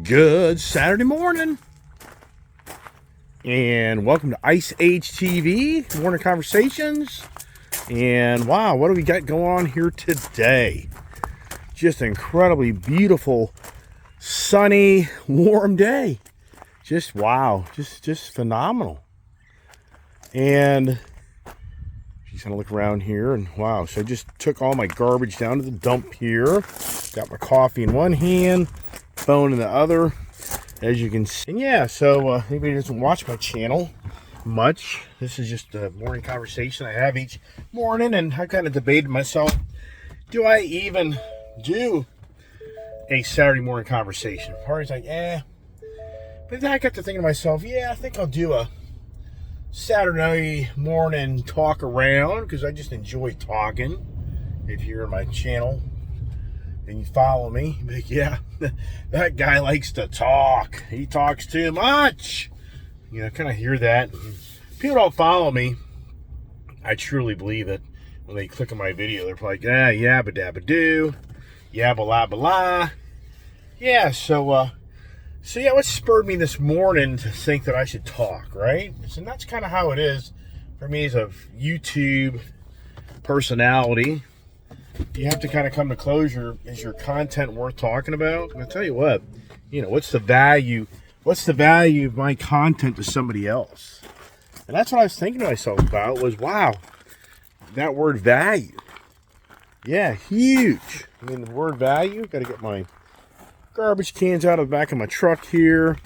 Good Saturday morning, and welcome to Ice Age TV Morning Conversations. And wow, what do we got going on here today? Just an incredibly beautiful, sunny, warm day. Just wow, just phenomenal. And just gonna look around here, and wow, so I just took all my garbage down to the dump here. Got my coffee in one hand, phone in the other, as you can see. And yeah, so anybody who doesn't watch my channel much, this is just a morning conversation I have each morning, and I kind of debated myself, do I even do a Saturday morning conversation? Part of like, but then I got to thinking to myself, yeah, I think I'll do a Saturday morning talk around, because I just enjoy talking. If you're in my channel and you follow me, but yeah, that guy likes to talk. He talks too much. You know, kind of hear that. People don't follow me. I truly believe it. When they click on my video, they're like, yabba dabba doo, yabba la blah. Yeah, so yeah, what spurred me this morning to think that I should talk, right? And that's kind of how it is for me as a YouTube personality. You have to kind of come to closure. Is your content worth talking about? And I'll tell you what, you know, what's the value of my content to somebody else? And that's what I was thinking to myself about, was, wow, that word value. Yeah, huge. I mean, the word value, got to get my garbage cans out of the back of my truck here.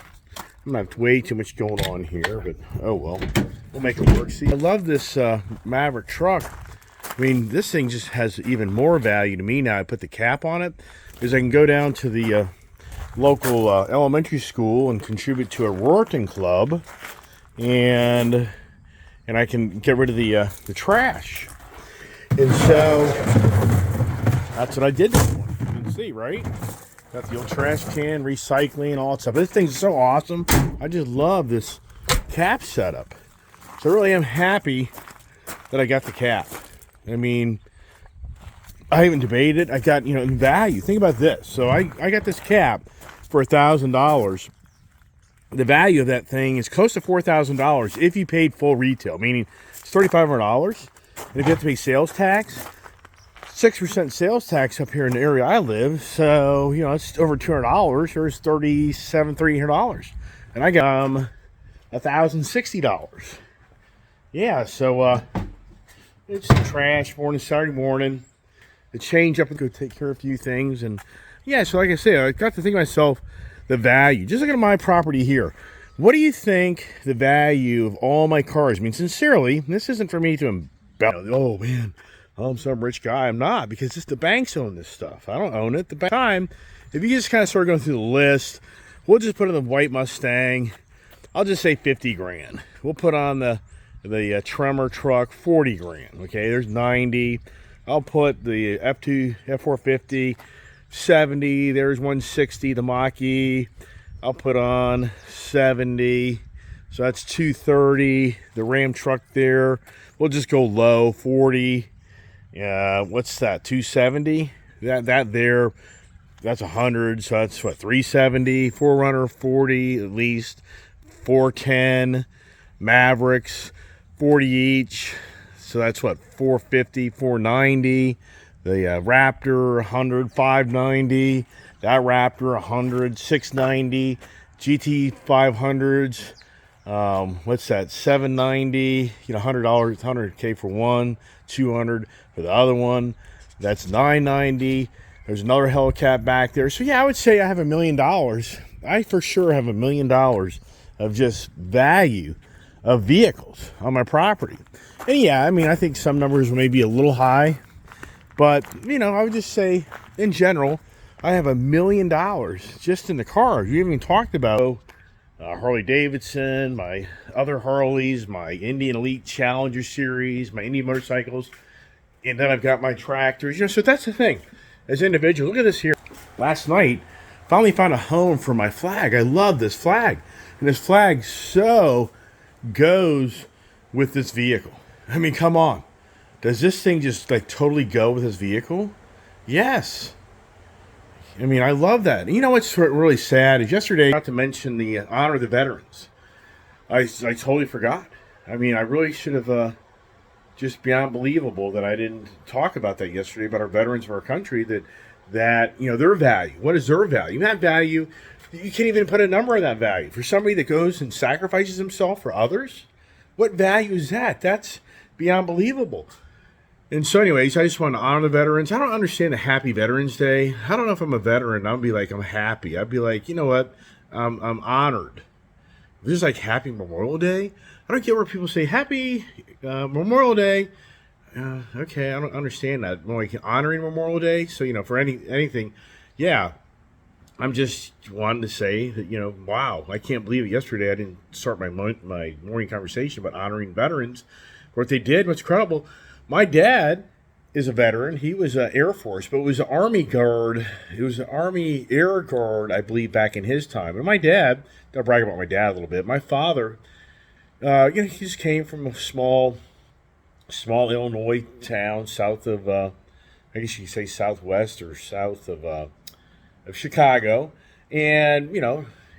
I'm not way too much going on here, but oh well, we'll make it work. See, I love this Maverick truck. I mean, this thing just has even more value to me now. I put the cap on it, because I can go down to the local elementary school and contribute to a Rorton club, and I can get rid of the trash. And so that's what I did this morning. You can see, right? Got the old trash can, recycling, all that stuff. This thing's so awesome. I just love this cap setup. So I really am happy that I got the cap. I mean, I haven't debated. I got, in value. Think about this. So I got this cap for $1,000. The value of that thing is close to $4,000 if you paid full retail, meaning it's $3,500. And if you have to pay sales tax, 6% sales tax up here in the area I live, so it's over $200. Here's $3,700. And I got $1,060. Yeah, so it's trash morning, Saturday morning. The change up and go take care of a few things, and yeah, so like I say, I got to think to myself, the value. Just look at my property here. What do you think the value of all my cars? I mean, sincerely, this isn't for me to embellish. Oh man, I'm some rich guy. I'm not, because it's the banks own this stuff. I don't own it. The time, if you just kind of start going through the list, we'll just put in the white Mustang. I'll just say 50 grand. We'll put on the Tremor truck, 40 grand. Okay, there's 90. I'll put the F450, 70. There's 160. The Mach-E, I'll put on 70. So that's 230. The Ram truck there, we'll just go low, 40. What's that? 270. That there, that's 100. So that's what, 370. 4Runner, 40 at least. 410. Mavericks, 40 each. So that's what, 450, 490. The Raptor, 100, 590. That Raptor, 100, 690. GT 500s. What's that? 790. $100, 100K for one, 200 for the other one. That's 990. There's another Hellcat back there. So yeah, I would say I have $1 million. I for sure have $1 million of just value of vehicles on my property. And yeah, I mean, I think some numbers may be a little high, but I would just say in general, I have $1 million just in the cars. We haven't even talked about Harley Davidson, my other Harleys, my Indian Elite Challenger series, my Indian motorcycles, and then I've got my tractors. So that's the thing. As individuals, look at this here. Last night, finally found a home for my flag. I love this flag, and this flag so goes with this vehicle. I mean, come on. Does this thing just totally go with this vehicle? Yes. I mean, I love that. And you know what's really sad is yesterday, not to mention the honor of the veterans. I totally forgot. I mean, I really should have. Just beyond believable that I didn't talk about that yesterday about our veterans of our country. That their value. What is their value? That value, you can't even put a number on that value. For somebody that goes and sacrifices himself for others, what value is that? That's beyond believable. And so, anyways, I just want to honor the veterans. I don't understand the Happy Veterans Day. I don't know if I'm a veteran. I'll be like, I'm happy. I'd be like, you know what? I'm honored. This is like Happy Memorial Day. I don't get where people say Happy Memorial Day. Okay, I don't understand that. More like honoring Memorial Day. So for anything, yeah. I'm just wanting to say that wow, I can't believe it. Yesterday I didn't start my morning conversation about honoring veterans. What they did, what's incredible. My dad is a veteran. He was Air Force, but it was an Army Guard. It was an Army Air Guard, I believe, back in his time. And my dad, I'll brag about my dad a little bit. My father, he just came from a small Illinois town south of, I guess you could say southwest or south of Chicago. And,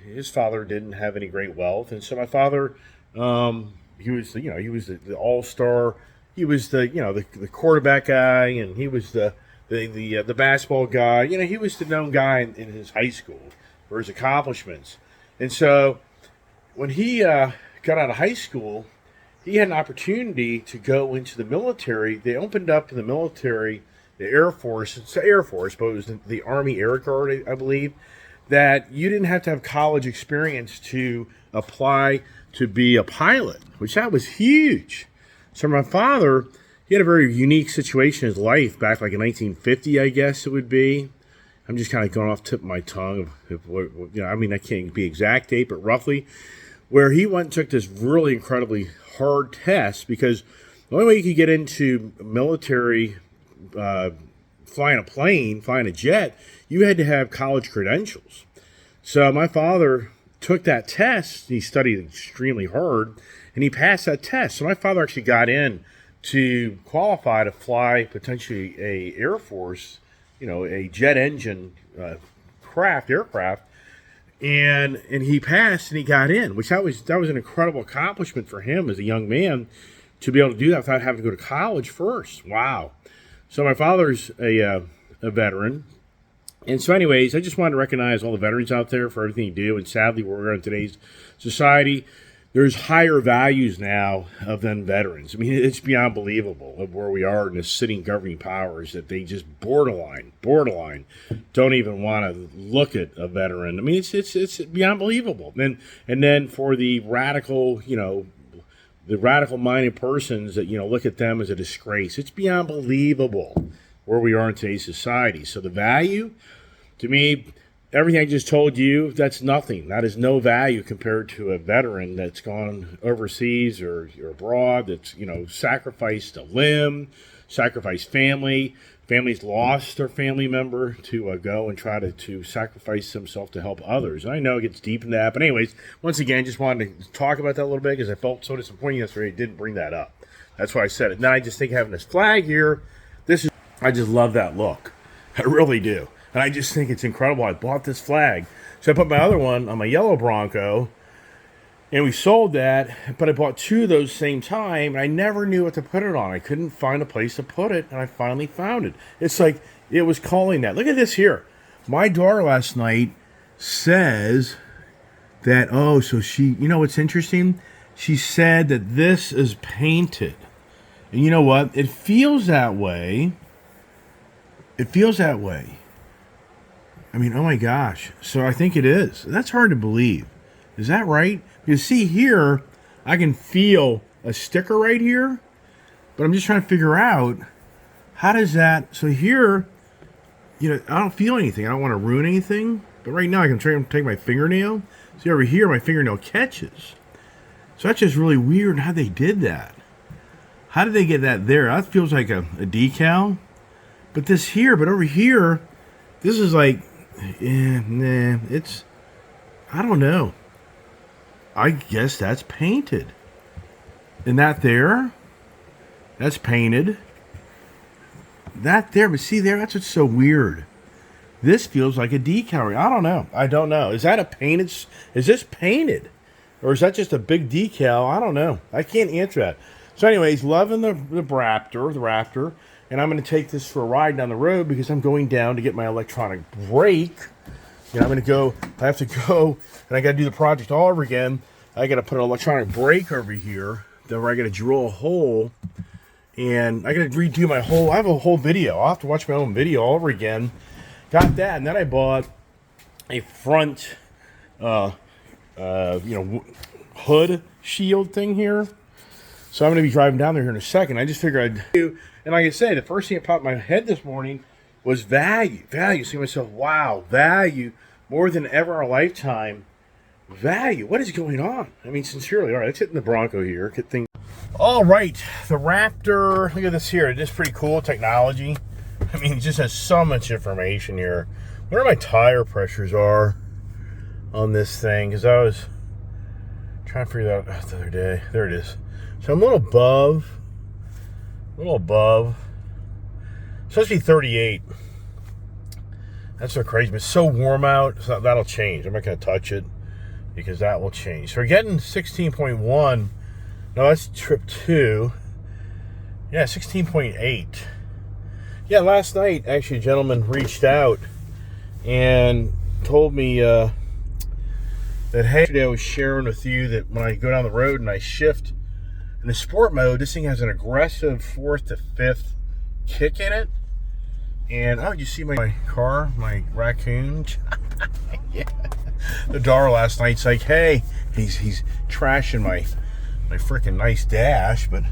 his father didn't have any great wealth. And so my father, he was the all-star. He was the quarterback guy, and he was the basketball guy. He was the known guy in his high school for his accomplishments. And so when he got out of high school, he had an opportunity to go into the military. They opened up in the military, the Air Force. It's the Air Force, but it was the Army Air Guard, I believe, that you didn't have to have college experience to apply to be a pilot, which that was huge. So my father, he had a very unique situation in his life back like in 1950, I guess it would be. I'm just kind of going off the tip of my tongue. I can't be exact date, but roughly, where he went and took this really incredibly hard test because the only way you could get into military, flying a plane, flying a jet, you had to have college credentials. So my father took that test. He studied extremely hard, and he passed that test. So my father actually got in to qualify to fly potentially a Air Force, a jet engine aircraft, and he passed and he got in, which that was an incredible accomplishment for him as a young man to be able to do that without having to go to college first. Wow. So my father's a veteran. And so anyways, I just wanted to recognize all the veterans out there for everything you do. And sadly, where we're in today's society, there's higher values now of than veterans. I mean, it's beyond believable of where we are in the sitting governing powers that they just borderline don't even want to look at a veteran. I mean, it's beyond believable. And then for the radical, the radical minded persons that look at them as a disgrace. It's beyond believable where we are in today's society. So the value, to me, everything I just told you, that's nothing. That is no value compared to a veteran that's gone overseas or abroad, that's, sacrificed a limb, sacrificed family. Families lost their family member to go and try to sacrifice himself to help others. I know it gets deep in that. But anyways, once again, just wanted to talk about that a little bit because I felt so disappointed yesterday I didn't bring that up. That's why I said it. Now I just think having this flag here, I just love that look. I really do. And I just think it's incredible. I bought this flag. So I put my other one on my yellow Bronco, and we sold that, but I bought two of those same time, and I never knew what to put it on. I couldn't find a place to put it, and I finally found it. It's like it was calling that. Look at this here. My daughter last night says that, so she, what's interesting? She said that this is painted. And you know what? It feels that way. It feels that way. I mean, oh my gosh. So I think it is. That's hard to believe. Is that right? You see here, I can feel a sticker right here, but I'm just trying to figure out how does that, so here, I don't feel anything. I don't want to ruin anything, but right now I can try and take my fingernail. See over here, my fingernail catches. So that's just really weird how they did that. How did they get that there? That feels like a decal. But this here, but over here, this is like, it's, I don't know. I guess that's painted. And that there, that's painted. That there, but see there, that's what's so weird. This feels like a decal. I don't know. I don't know. Is that a painted? Is this painted? Or is that just a big decal? I don't know. I can't answer that. So anyways, loving the Raptor. And I'm going to take this for a ride down the road because I'm going down to get my electronic brake. You know, I have to go, and I got to do the project all over again. I got to put an electronic brake over here. Then I got to drill a hole. And I got to redo my I have a whole video. I'll have to watch my own video all over again. Got that. And then I bought a front, hood shield thing here. So I'm going to be driving down there here in a second. I just figured I'd do. And like I said, the first thing that popped in my head this morning was value. Value. See myself, wow, value. More than ever in our lifetime. Value. What is going on? I mean, sincerely. All right, let's hit the Bronco here. Get things. All right, the Raptor. Look at this here. It is pretty cool technology. I mean, it just has so much information here. I wonder what my tire pressures are on this thing, because I was trying to figure that out the other day. There it is. So I'm a little above. It's supposed to be 38. That's so crazy, but it's so warm out, so that'll change. I'm not going to touch it because that will change. So we're getting 16.1. No, that's trip 2. Yeah, 16.8. Yeah, last night, actually, a gentleman reached out and told me that, hey, yesterday I was sharing with you that when I go down the road and I shift in the sport mode, this thing has an aggressive 4th to 5th kick in it. And, oh, you see my car, my raccoon? Yeah. The daughter last night's like, hey, he's trashing my freaking nice dash. But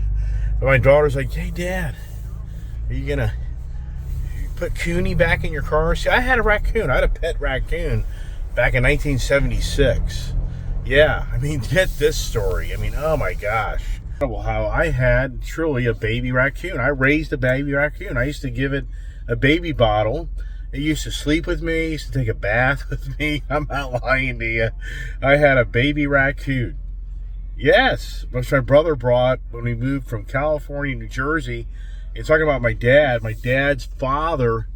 my daughter's like, hey, Dad, are you going to put Cooney back in your car? See, I had a raccoon. I had a pet raccoon back in 1976. Yeah, I mean, get this story. I mean, oh, my gosh. How I had truly a baby raccoon. I raised a baby raccoon. I used to give it a baby bottle. It used to sleep with me. It used to take a bath with me. I'm not lying to you. I had a baby raccoon. Yes, which my brother brought when we moved from California to New Jersey. And talking about my dad. My dad's father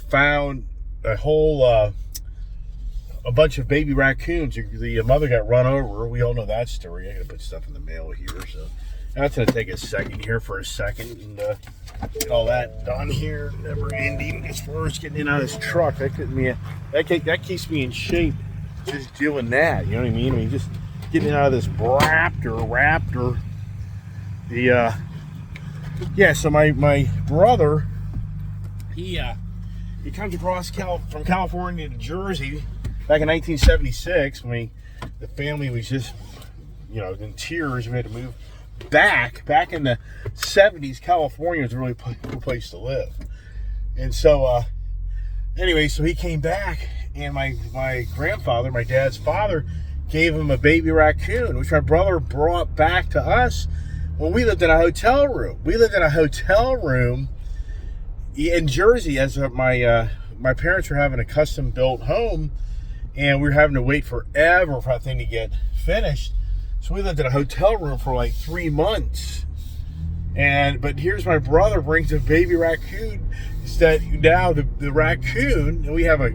found a bunch of baby raccoons. The mother got run over. We all know that story. I gotta put stuff in the mail here, so that's gonna take a second here for a second and get all that done here. Never ending as far as getting in out of this truck. That keeps me in shape. Just doing that, you know what I mean? I mean, just getting out of this Raptor. So my brother, he comes across from California to Jersey back in 1976 when the family was just, in tears. We had to move back in the 70s. California was a really cool place to live. And so, so he came back, and my grandfather, my dad's father, gave him a baby raccoon, which my brother brought back to us when we lived in a hotel room. We lived in a hotel room in Jersey as my parents were having a custom-built home, and we were having to wait forever for that thing to get finished. So we lived in a hotel room for like 3 months. But here's my brother brings a baby raccoon. Instead, now the raccoon, and we have a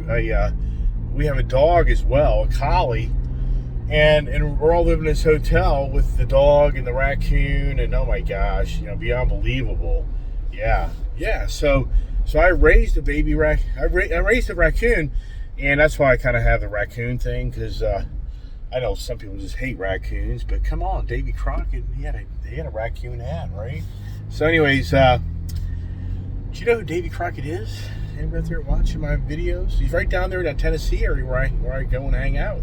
dog as well, a collie, and we're all living in this hotel with the dog and the raccoon, and oh my gosh, beyond believable. Yeah. So I raised a baby I raised a raccoon, and that's why I kind of have the raccoon thing, because I know some people just hate raccoons, but come on, Davy Crockett, he had a raccoon hat, right? So anyways, do you know who Davy Crockett is? Anybody out there watching my videos? He's right down there in that Tennessee area where I go and hang out.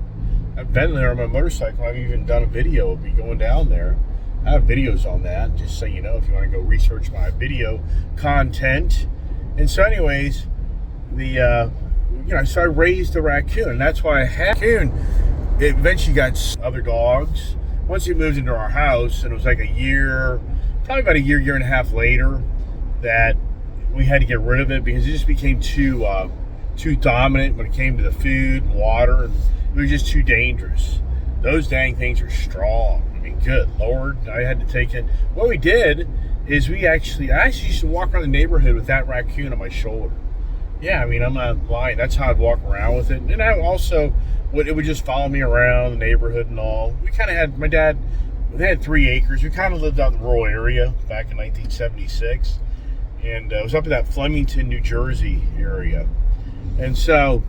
I've been there on my motorcycle. I've even done a video of me going down there. I have videos on that, just so you know, if you want to go research my video content. And so anyways, so I raised a raccoon, and that's why I had a raccoon. It eventually got other dogs. Once he moved into our house, and it was like probably about a year and a half later, that we had to get rid of it because it just became too dominant when it came to the food and water, and it was just too dangerous. Those dang things are strong. I mean, good Lord, I had to take it. What we did is I actually used to walk around the neighborhood with that raccoon on my shoulder. Yeah, I mean, I'm not lying. That's how I'd walk around with it. And I also it would just follow me around the neighborhood and all. We kind of had, my dad, they had 3 acres. We kind of lived out in the rural area back in 1976. And it was up in that Flemington, New Jersey area. And so,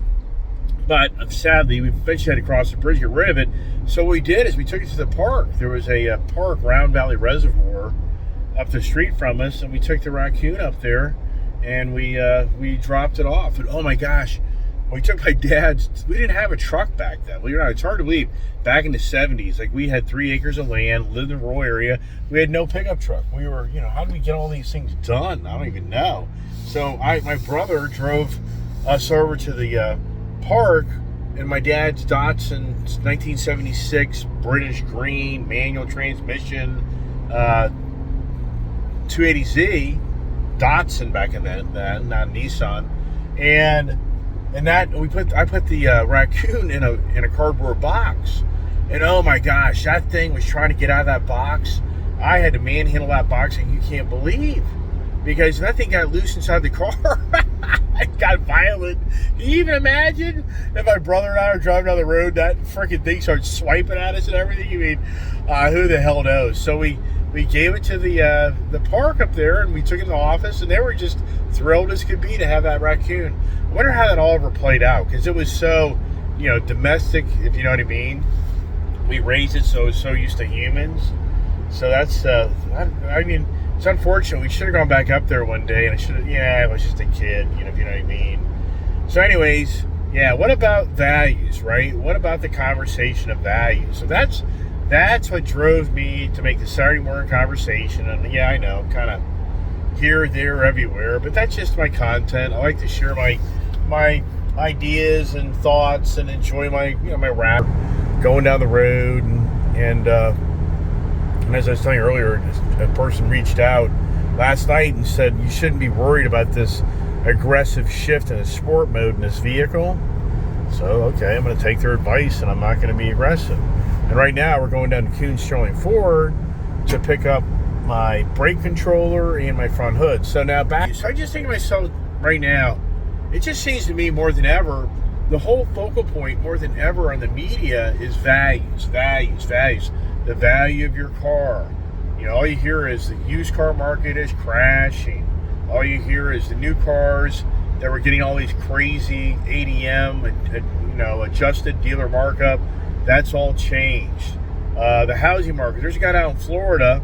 but sadly, we eventually had to cross the bridge, get rid of it. So what we did is we took it to the park. There was a park, Round Valley Reservoir, up the street from us, and we took the raccoon up there, and we dropped it off. And oh my gosh, we took my dad's. We didn't have a truck back then. Believe it or not, it's hard to believe. Back in the 70s, like, we had 3 acres of land, lived in a rural area. We had no pickup truck. We were, how did we get all these things done? I don't even know. So my brother drove us over to the park, and my dad's Datsun 1976 British Green manual transmission 280Z Datsun back in then, not Nissan, and that I put the raccoon in a cardboard box, and oh my gosh, that thing was trying to get out of that box. I had to manhandle that box, and you can't believe, because that thing got loose inside the car. It got violent. Can you even imagine if my brother and I are driving down the road, that freaking thing starts swiping at us and everything? You mean, who the hell knows? So we gave it to the park up there, and we took it to the office, and they were just thrilled as could be to have that raccoon. I wonder how that all ever played out, because it was so, domestic, if you know what I mean. We raised it so it was so used to humans. So that's, I mean, it's unfortunate. We should have gone back up there one day, and I was just a kid, if you know what I mean. So anyways, yeah, what about values, right? What about the conversation of values? So that's what drove me to make the Saturday morning conversation. And yeah, I know, kind of here, there, everywhere, but that's just my content. I like to share my ideas and thoughts and enjoy my rap going down the road. And as I was telling you earlier, a person reached out last night and said, you shouldn't be worried about this aggressive shift in the sport mode in this vehicle. So, okay, I'm going to take their advice, and I'm not going to be aggressive. And right now, we're going down to Kuhn Sterling Ford to pick up my brake controller and my front hood. So now back. So I just think to myself right now, it just seems to me more than ever, the whole focal point more than ever on the media is values. The value of your car. All you hear is the used car market is crashing. All you hear is the new cars that were getting all these crazy ADM, adjusted dealer markup. That's all changed. The housing market. There's a guy out in Florida,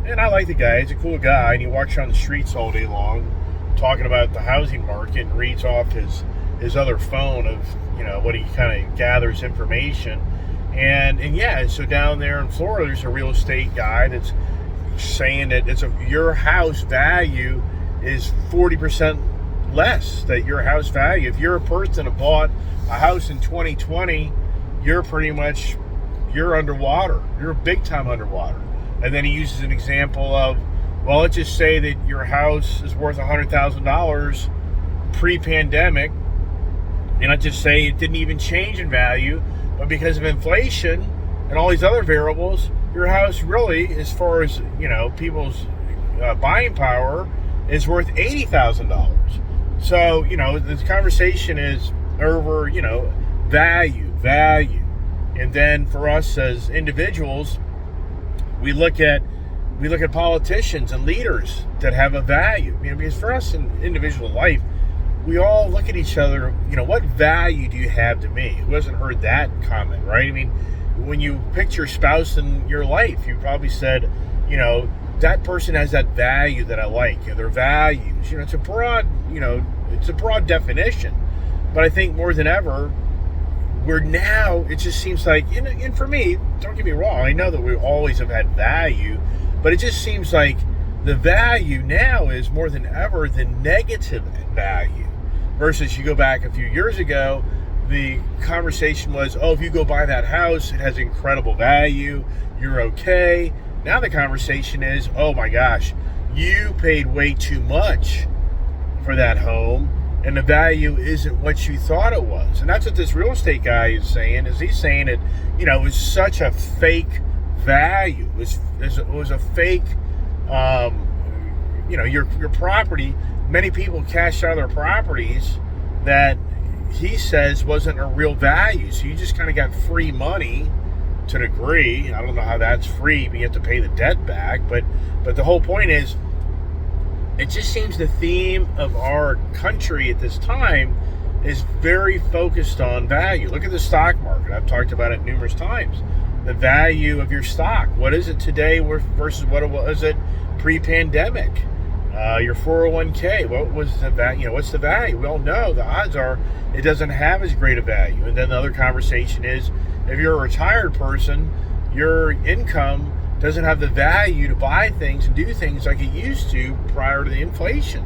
and I like the guy. He's a cool guy, and he walks around the streets all day long talking about the housing market and reads off his other phone of, what he kind of gathers information. And yeah, so down there in Florida, there's a real estate guy that's saying that your house value is 40% less. That your house value, if you're a person that bought a house in 2020, you're underwater. You're big time underwater. And then he uses an example of, well, let's just say that your house is worth $100,000 pre-pandemic, and let's just say it didn't even change in value, but because of inflation and all these other variables, your house really, as far as people's buying power, is worth $80,000. So this conversation is over value, and then for us as individuals, we look at politicians and leaders that have a value. Because for us in individual life, we all look at each other, what value do you have to me? Who hasn't heard that comment, right? When you picked your spouse in your life, you probably said, that person has that value that I like, their values. It's a broad definition. But I think more than ever, it just seems like, and for me, don't get me wrong, I know that we always have had value, but it just seems like the value now is more than ever the negative value. Versus you go back a few years ago, the conversation was, oh, if you go buy that house, it has incredible value, you're okay. Now the conversation is, oh my gosh, you paid way too much for that home, and the value isn't what you thought it was. And that's what this real estate guy is saying, he's saying that, it was such a fake value. It was a fake, your property. Many people cash out their properties that he says wasn't a real value. So you just kind of got free money to a degree. I don't know how that's free, but you have to pay the debt back. But the whole point is, it just seems the theme of our country at this time is very focused on value. Look at the stock market. I've talked about it numerous times. The value of your stock. What is it today versus what was it pre-pandemic? Your 401k. What was the value? What's the value? We all know the odds are it doesn't have as great a value. And then the other conversation is, if you're a retired person, your income doesn't have the value to buy things and do things like it used to prior to the inflation.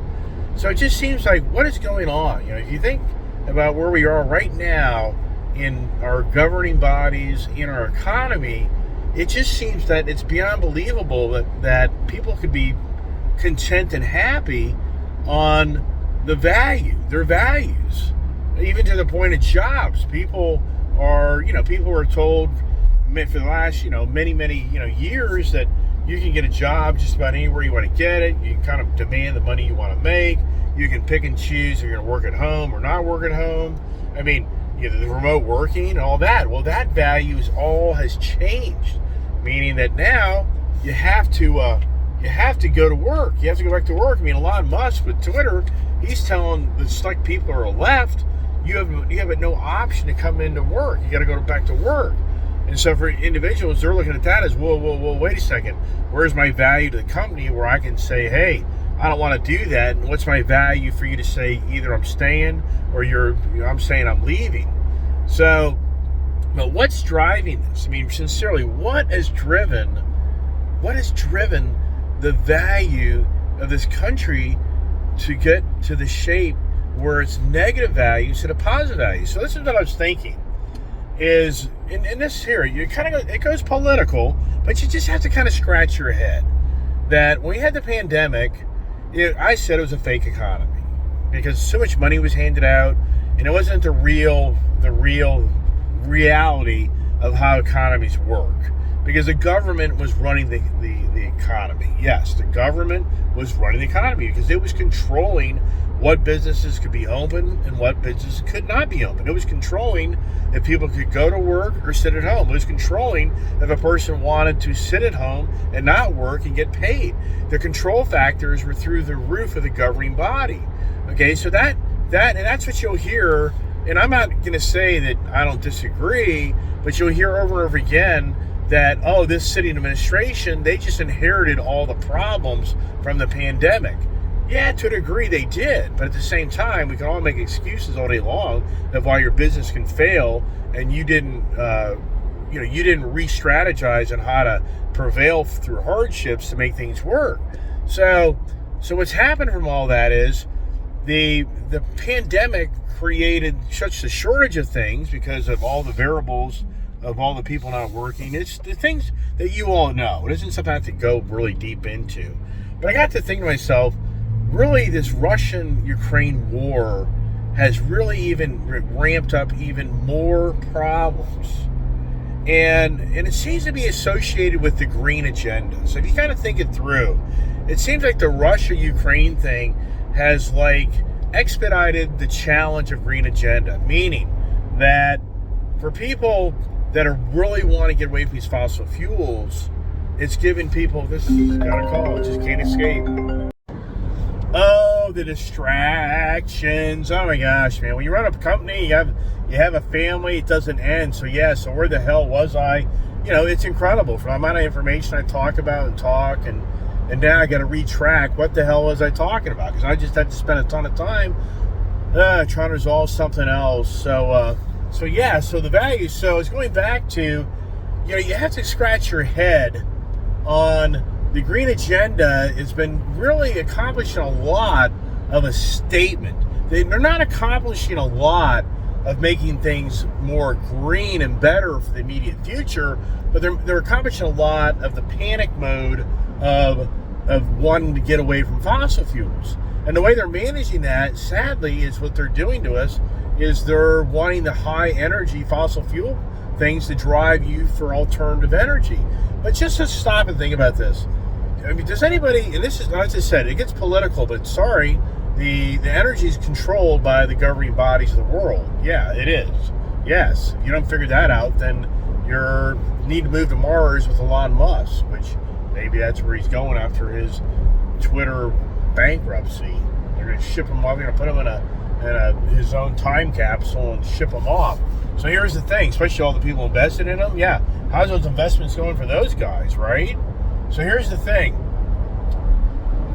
So it just seems like, what is going on? If you think about where we are right now in our governing bodies, in our economy, it just seems that it's beyond believable that people could be content and happy on their values, even to the point of jobs. People are told for the last, many years that you can get a job just about anywhere you want to get it. You can kind of demand the money you want to make. You can pick and choose if you're going to work at home or not work at home. I mean, the remote working and all that. Well, that value has changed, meaning that now you have to go to work. You have to go back to work. I mean, Elon Musk with Twitter, he's telling the select people who are left, you have no option to come into work. You got to go back to work. And so for individuals, they're looking at that as, whoa, wait a second. Where's my value to the company where I can say, hey, I don't want to do that. And what's my value for you to say either I'm staying or I'm saying I'm leaving? So, but what's driving this? I mean, sincerely, what has driven the value of this country to get to the shape where it's negative value instead of positive value? So this is what I was thinking. Is in this here, it goes political, but you just have to kind of scratch your head that when we had the pandemic, I said it was a fake economy because so much money was handed out, and it wasn't the real reality of how economies work, because the government was running the economy. Yes, the government was running the economy because it was controlling what businesses could be open and what businesses could not be open. It was controlling if people could go to work or sit at home. It was controlling if a person wanted to sit at home and not work and get paid. The control factors were through the roof of the governing body. Okay, so and that's what you'll hear. And I'm not going to say that I don't disagree, but you'll hear over and over again that, this city administration, they just inherited all the problems from the pandemic. Yeah, to a degree they did, but at the same time, we can all make excuses all day long of why your business can fail, and you didn't re-strategize on how to prevail through hardships to make things work. So what's happened from all that is the pandemic created such a shortage of things because of all the variables of all the people not working. It's the things that you all know. It isn't something I have to go really deep into. But I got to think to myself, really, this Russian-Ukraine war has really even ramped up even more problems. And it seems to be associated with the green agenda. So if you kind of think it through, it seems like the Russia-Ukraine thing has expedited the challenge of green agenda, meaning that for people that are really want to get away from these fossil fuels, it's giving people this got a call, just can't escape. Oh, the distractions. Oh my gosh, man. When you run a company, you have a family, it doesn't end. So where the hell was I? It's incredible for the amount of information I talk about and now I got to retrack what the hell was I talking about, because I just had to spend a ton of time trying to resolve something else. So the value. So it's going back to, you have to scratch your head on the green agenda. Has been really accomplishing a lot of a statement. They're not accomplishing a lot of making things more green and better for the immediate future, but they're accomplishing a lot of the panic mode of wanting to get away from fossil fuels. And the way they're managing that, sadly, is what they're doing to us is they're wanting the high energy fossil fuel things to drive you for alternative energy. But just to stop and think about this. I mean, does anybody, and this is, as I said, it gets political, but sorry, the energy is controlled by the governing bodies of the world. Yeah, it is. Yes, if you don't figure that out, then you need to move to Mars with Elon Musk, which maybe that's where he's going after his Twitter bankruptcy. They're going to ship him off. They're going to put him in his own time capsule and ship him off. So here's the thing, especially all the people invested in him. Yeah, how's those investments going for those guys, right? So here's the thing.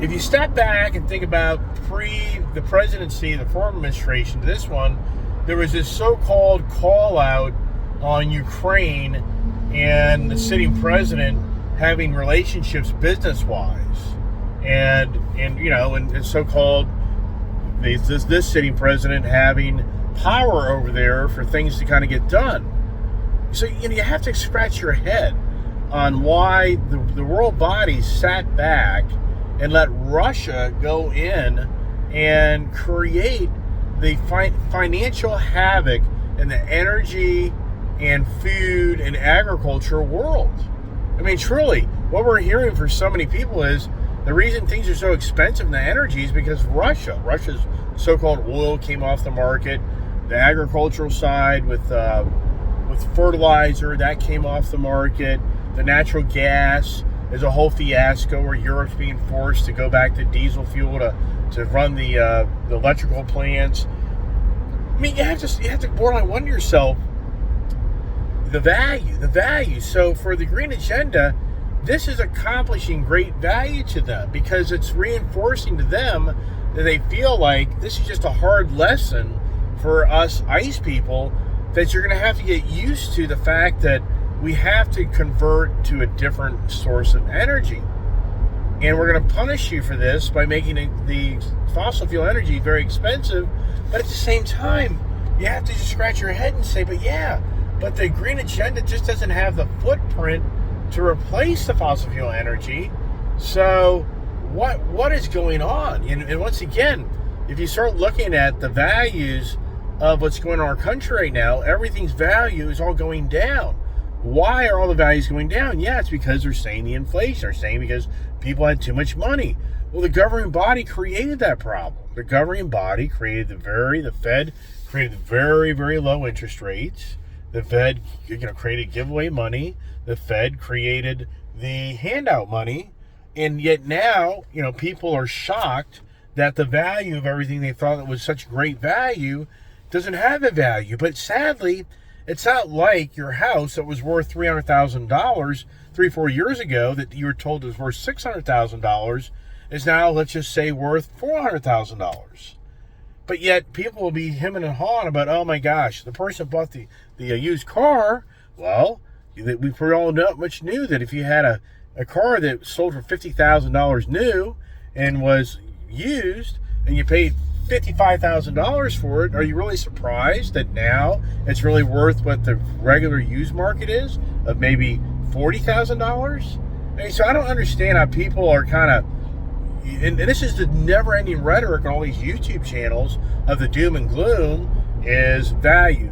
If you step back and think about the presidency, the former administration, to this one, there was this so-called call out on Ukraine and the sitting president having relationships business-wise, and so-called this sitting president having power over there for things to kind of get done. So you have to scratch your head on why the world bodies sat back and let Russia go in and create the financial havoc in the energy and food and agriculture world. I mean, truly, what we're hearing for so many people is the reason things are so expensive in the energy is because Russia's so-called oil came off the market. The agricultural side with fertilizer, that came off the market. The natural gas is a whole fiasco where Europe's being forced to go back to diesel fuel to run the electrical plants. I mean, you have to borderline wonder yourself the value. So for the Green Agenda, this is accomplishing great value to them because it's reinforcing to them that they feel like this is just a hard lesson for us ice people, that you're going to have to get used to the fact that we have to convert to a different source of energy. And we're going to punish you for this by making the fossil fuel energy very expensive. But at the same time, you have to just scratch your head and say, but the Green Agenda just doesn't have the footprint to replace the fossil fuel energy. So what is going on? And once again, if you start looking at the values of what's going on in our country right now, everything's value is all going down. Why are all the values going down? Yeah, it's because they're saying the inflation. They're saying because people had too much money. Well, the governing body created that problem. The governing body created the Fed created very, very low interest rates. The Fed, created giveaway money. The Fed created the handout money. And yet now, people are shocked that the value of everything they thought that was such great value doesn't have a value. But sadly, it's not like your house that was worth $300,000 3-4 years ago that you were told was worth $600,000 is now, let's just say, worth $400,000. But yet people will be hemming and hawing about, oh my gosh, the person bought the used car. Well, we all much knew that if you had a car that sold for $50,000 new and was used and you paid $55,000 for it, are you really surprised that now it's really worth what the regular used market is of maybe $40,000? I mean, so I don't understand how people are kind of, and this is the never-ending rhetoric on all these YouTube channels of the doom and gloom is value.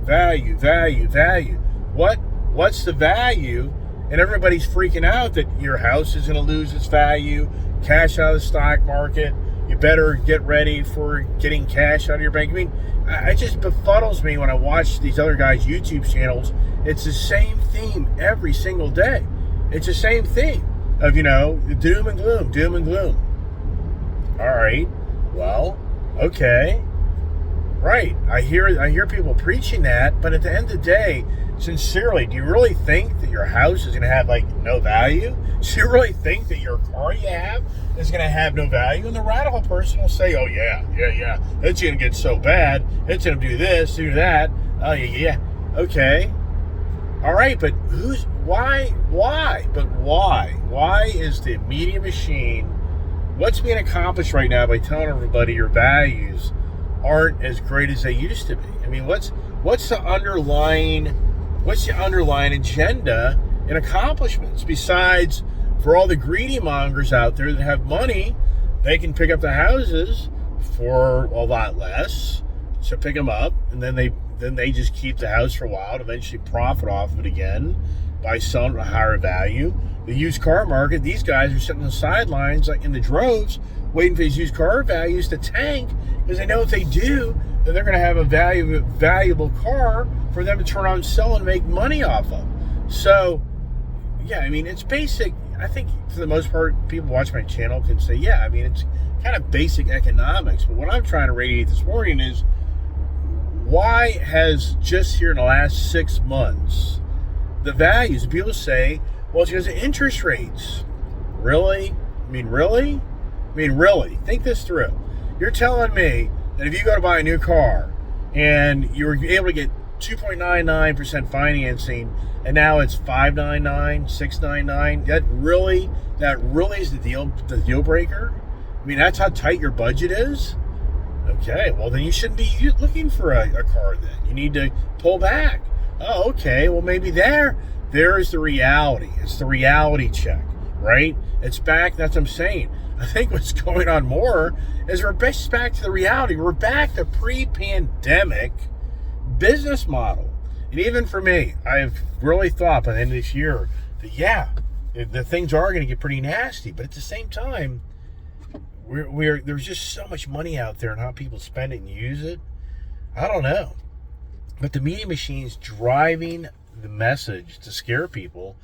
What's the value? And everybody's freaking out that your house is going to lose its value, cash out of the stock market. You better get ready for getting cash out of your bank. I mean, it just befuddles me when I watch these other guys' YouTube channels. It's the same theme every single day. It's the same theme of, doom and gloom. All right, well, okay. Right, I hear people preaching that, but at the end of the day, sincerely, do you really think that your house is going to have, no value? Do you really think that your car you have is going to have no value? And the radical person will say, oh, yeah, it's going to get so bad. It's going to do this, do that. Oh, yeah. Okay. All right, but why? But why? Why is the media machine, what's being accomplished right now by telling everybody your values aren't as great as they used to be? I mean, what's the underlying agenda and accomplishments besides for all the greedy mongers out there that have money, they can pick up the houses for a lot less, so pick them up, and then they just keep the house for a while and eventually profit off of it again by selling at a higher value. The used car market, these guys are sitting on the sidelines in the droves waiting for these used car values to tank because they know if they do, then they're going to have a valuable car for them to turn on and sell and make money off of. So, yeah, I mean, it's basic. I think for the most part, people watch my channel can say, yeah, I mean, it's kind of basic economics. But what I'm trying to radiate this morning is why has just here in the last 6 months, the values, people say, well, it's because of interest rates. Really? I mean, really? Think this through. You're telling me that if you go to buy a new car and you were able to get 2.99% financing and now it's 5.99, 6.99, that really is the deal breaker? I mean, that's how tight your budget is? Okay, well then you shouldn't be looking for a car then. You need to pull back. Oh, okay, well maybe there is the reality. It's the reality check, right? It's back, that's what I'm saying. I think what's going on more is we're back to the reality. We're back to pre-pandemic business model. And even for me, I've really thought by the end of this year that, yeah, the things are going to get pretty nasty. But at the same time, there's just so much money out there and how people spend it and use it. I don't know. But the media machine's driving the message to scare people.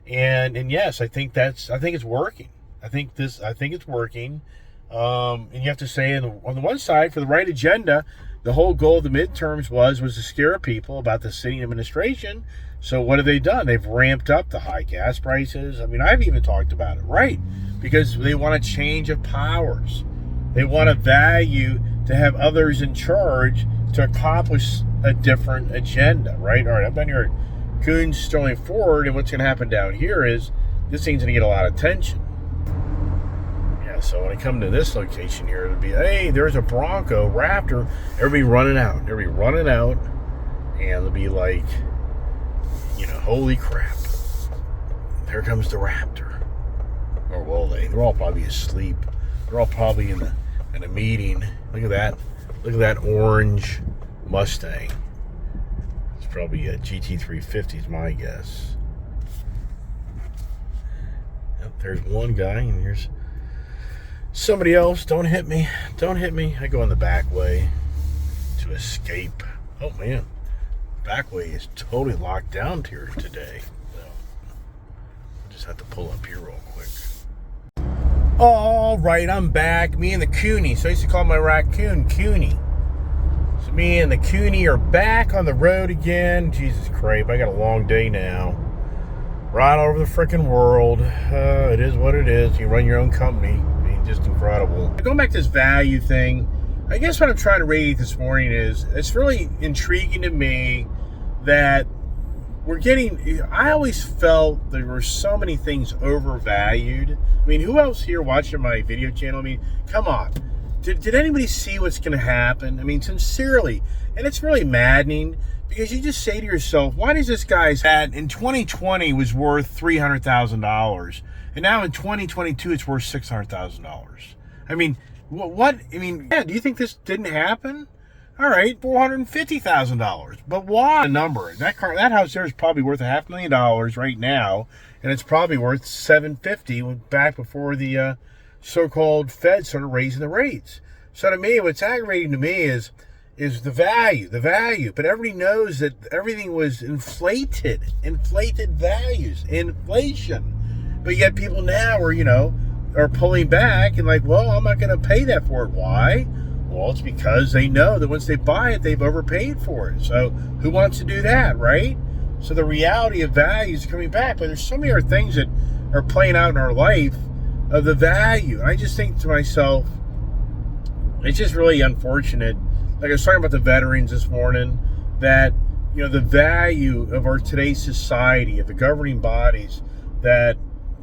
And yes, I think it's working. I think it's working. And you have to say on the one side, for the right agenda, the whole goal of the midterms was to scare people about the sitting administration. So what have they done? They've ramped up the high gas prices. I mean, I've even talked about it, right? Because they want a change of powers. They want a value to have others in charge to accomplish a different agenda, right? All right, I've been here at Kuhn's Sterling Ford, and what's going to happen down here is this thing's going to get a lot of attention. Yeah, so when I come to this location here, it'll be, hey, there's a Bronco Raptor. Everybody running out. And it'll be like, holy crap. There comes the Raptor. Or will they? They're all probably asleep. They're all probably in a meeting. Look at that. Look at that orange Mustang. It's probably a GT350 is my guess. Yep, there's one guy, and here's somebody else. Don't hit me. I go in the back way to escape. Oh, man. Back way is totally locked down here today. So I just have to pull up here real quick. All right, I'm back. Me and the Coonie. So I used to call my raccoon Coonie. So me and the Coonie are back on the road again. Jesus Christ, I got a long day now. Right all over the freaking world. It is what it is. You run your own company. I mean, just incredible. Going back to this value thing, I guess what I'm trying to radiate this morning is it's really intriguing to me that I always felt there were so many things overvalued. I mean, who else here watching my video channel? I mean, come on. Did anybody see what's going to happen? I mean, sincerely. And it's really maddening because you just say to yourself, why does this guy's hat in 2020 was worth $300,000 and now in 2022 it's worth $600,000? I mean, what? I mean, yeah, do you think this didn't happen? All right, $450,000. But why? The number. That house there is probably worth $500,000 right now, and it's probably worth $750,000 back before the so-called Fed started raising the rates. So to me, what's aggravating to me is the value. But everybody knows that everything was inflated values, inflation. But yet people now are pulling back and like, well, I'm not going to pay that for it. Why? Well, it's because they know that once they buy it, they've overpaid for it. So who wants to do that, right? So the reality of value is coming back. But there's so many other things that are playing out in our life of the value. I just think to myself, it's just really unfortunate. Like I was talking about the veterans this morning, that, the value of our today's society, of the governing bodies that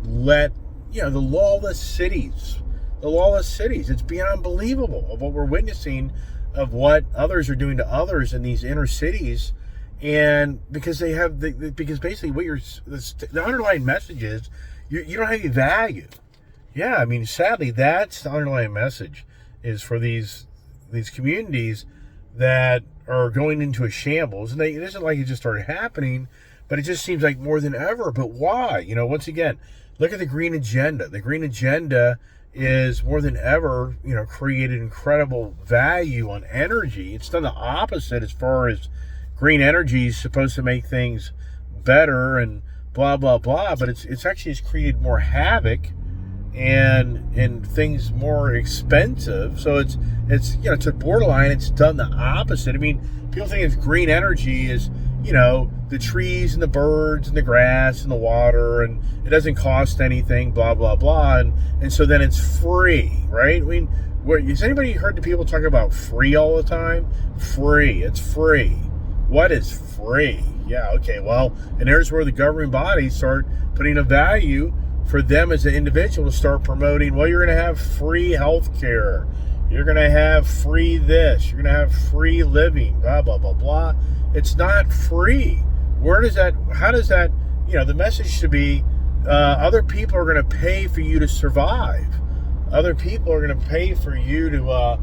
let, the lawless cities. It's beyond believable of what we're witnessing, of what others are doing to others in these inner cities. And because they have, because basically the underlying message is, you don't have any value. Yeah, I mean, sadly, that's the underlying message, is for these communities that are going into a shambles. And it isn't like it just started happening, but it just seems like more than ever. But why? Once again, look at the green agenda. The green agenda is more than ever, created incredible value on energy. It's done the opposite as far as green energy is supposed to make things better and blah blah blah, but it's actually just created more havoc and things more expensive. So it's to borderline, it's done the opposite. I mean, people think it's green energy is the trees and the birds and the grass and the water, and it doesn't cost anything, blah blah blah, and so then it's free, right? I mean, has anybody heard the people talk about free all the time? Free, it's free. What is free? Yeah, okay, well, and there's where the governing bodies start putting a value for them as an individual to start promoting, well, you're going to have free health care. You're going to have free this. You're going to have free living, blah, blah, blah, blah. It's not free. How does that, the message should be, other people are going to pay for you to survive. Other people are going to pay for you to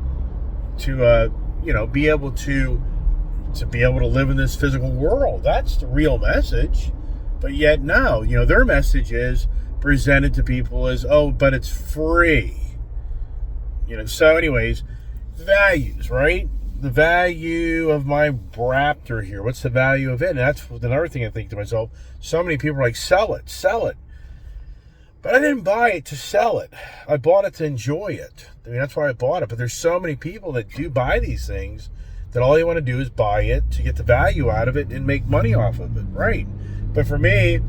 be able to live in this physical world. That's the real message. But yet no, their message is presented to people as, oh, but it's free. So anyways, values, right? The value of my Raptor here. What's the value of it? And that's another thing I think to myself. So many people are like, sell it. But I didn't buy it to sell it. I bought it to enjoy it. I mean, that's why I bought it. But there's so many people that do buy these things that all they want to do is buy it to get the value out of it and make money off of it, right? But for me,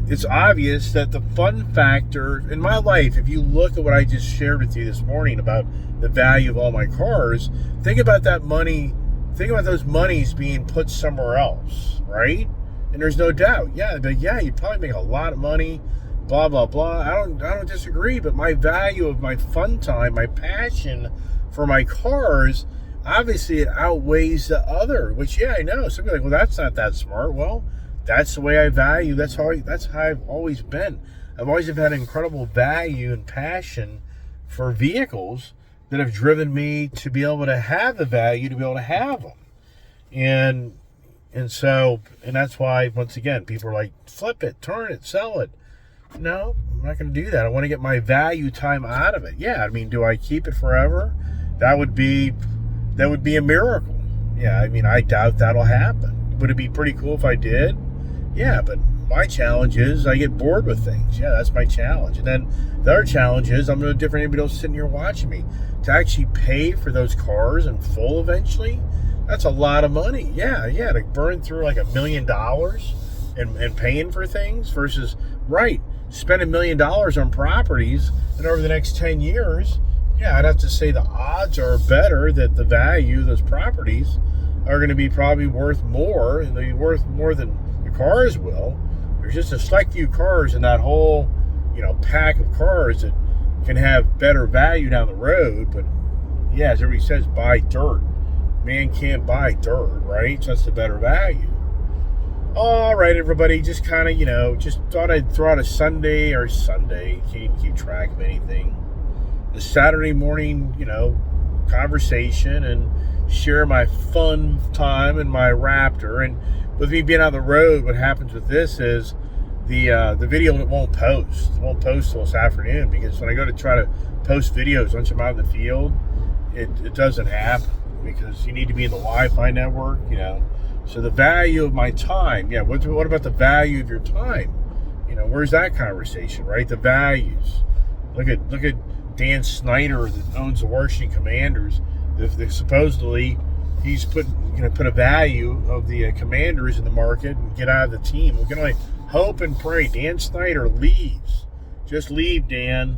it's obvious that the fun factor in my life, if you look at what I just shared with you this morning about the value of all my cars, think about that money, think about those monies being put somewhere else, right? And there's no doubt, you'd probably make a lot of money, blah, blah, blah. I don't disagree, but my value of my fun time, my passion for my cars, obviously it outweighs the other, which, I know. Some people are like, well, that's not that smart. Well, that's the way I value. That's how I've always been. I've always had incredible value and passion for vehicles that have driven me to be able to have the value to be able to have them. And that's why, once again, people are like, flip it, turn it, sell it. No, I'm not going to do that. I want to get my value time out of it. Yeah, I mean, do I keep it forever? That would be a miracle. Yeah, I mean, I doubt that'll happen. Would it be pretty cool if I did? Yeah, but my challenge is I get bored with things. Yeah, that's my challenge. And then the other challenge is I'm no different than anybody else sitting here watching me. To actually pay for those cars in full eventually, that's a lot of money. Yeah, to burn through like $1 million and paying for things versus, right, spend $1 million on properties, and over the next 10 years, I'd have to say the odds are better that the value of those properties are going to be probably worth more, and they'll be worth more than the cars will. There's just a select few cars in that whole, pack of cars that can have better value down the road. But as everybody says, buy dirt. Man can't buy dirt, right? So that's the better value. All right, everybody, just kind of, just thought I'd throw out a Sunday, can't keep track of anything. The Saturday morning, conversation and share my fun time in my Raptor. And with me being on the road, what happens with this is the video won't post. It won't post till this afternoon, because when I go to try to post videos once I'm out in the field, it doesn't happen, because you need to be in the Wi-Fi network, So the value of my time, what about the value of your time? Where's that conversation, right? The values. Look at Dan Snyder that owns the Washington Commanders. Supposedly he's put a value of the Commanders in the market and get out of the team. We can only hope and pray Dan Snyder leaves. Just leave, Dan.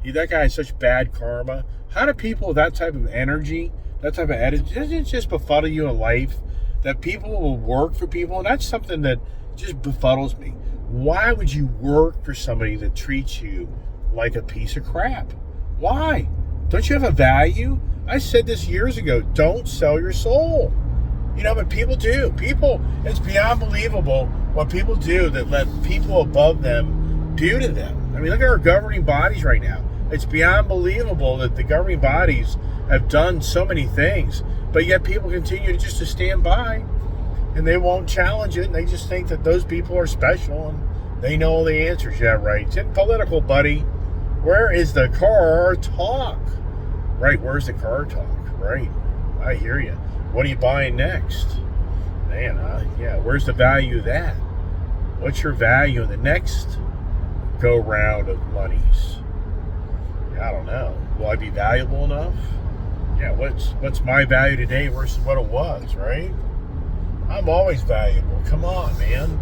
That guy has such bad karma. How do people with that type of energy, that type of attitude, doesn't it just befuddle you in life that people will work for people? And that's something that just befuddles me. Why would you work for somebody that treats you like a piece of crap? Why? Don't you have a value? I said this years ago, don't sell your soul. But people do. It's beyond believable what people do that let people above them do to them. I mean, look at our governing bodies right now. It's beyond believable that the governing bodies have done so many things, but yet people continue to stand by, and they won't challenge it, and they just think that those people are special and they know all the answers. Yeah, right. It's political, buddy. Where is the car talk? Right, where's the car talk? Right, I hear you. What are you buying next? Man, yeah, where's the value of that? What's your value in the next go round of monies? I don't know. Will I be valuable enough? Yeah, what's my value today versus what it was, right? I'm always valuable. Come on, man.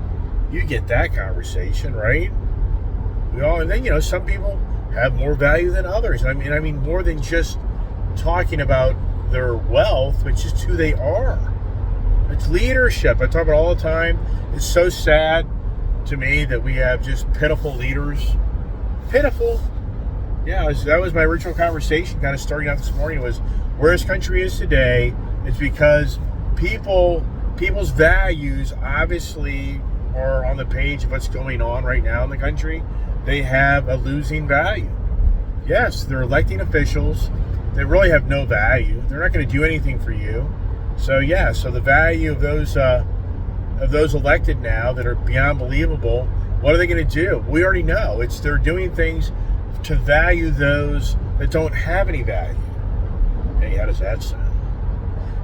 You get that conversation, right? We all, and then, some people have more value than others. I mean more than just talking about their wealth, but just who they are. It's leadership. I talk about it all the time. It's so sad to me that we have just pitiful leaders. Pitiful. Yeah, that was my original conversation kind of starting out this morning, was where this country is today. It's because people's values obviously are on the page of what's going on right now in the country. They have a losing value. Yes, they're electing officials. They really have no value. They're not going to do anything for you. So yeah, so the value of those elected now that are beyond believable, what are they going to do? We already know. They're doing things to value those that don't have any value. Hey, how does that sound?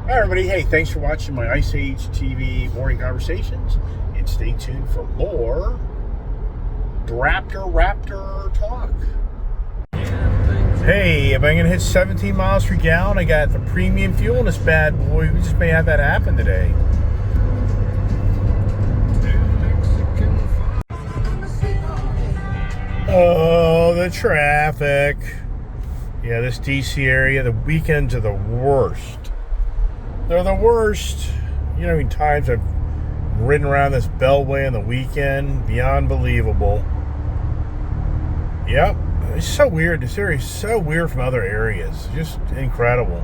All right, everybody. Hey, thanks for watching my Ice Age TV morning conversations, and stay tuned for more Raptor talk. Hey, if I'm gonna hit 17 miles per gallon, I got the premium fuel in this bad boy. We just may have that happen today. Oh, the traffic. Yeah, this DC area, the weekends are the worst. They're the worst. You know how many times I've ridden around this Beltway on the weekend? Beyond believable. Yep. It's so weird. This area is so weird from other areas. Just incredible.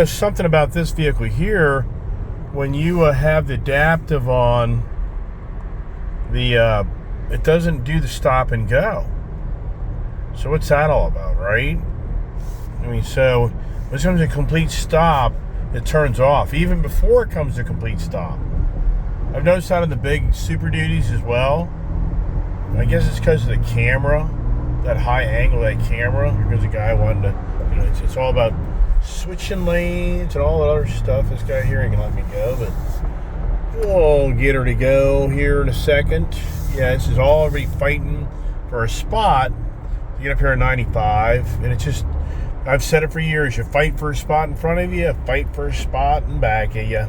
Something about this vehicle here, when you have the adaptive on, it doesn't do the stop and go. So what's that all about, right? So when it comes to complete stop, it turns off even before it comes to complete stop. I've noticed that in the big Super Duties as well. I guess it's because of the camera, that high angle of that camera. Because the guy wanted to, it's all about switching lanes and all that other stuff. This guy here ain't gonna let me go, but we'll get her to go here in a second. Yeah, this is already fighting for a spot to get up here at 95, and it's just, I've said it for years, you fight for a spot in front of you, fight for a spot in back of you.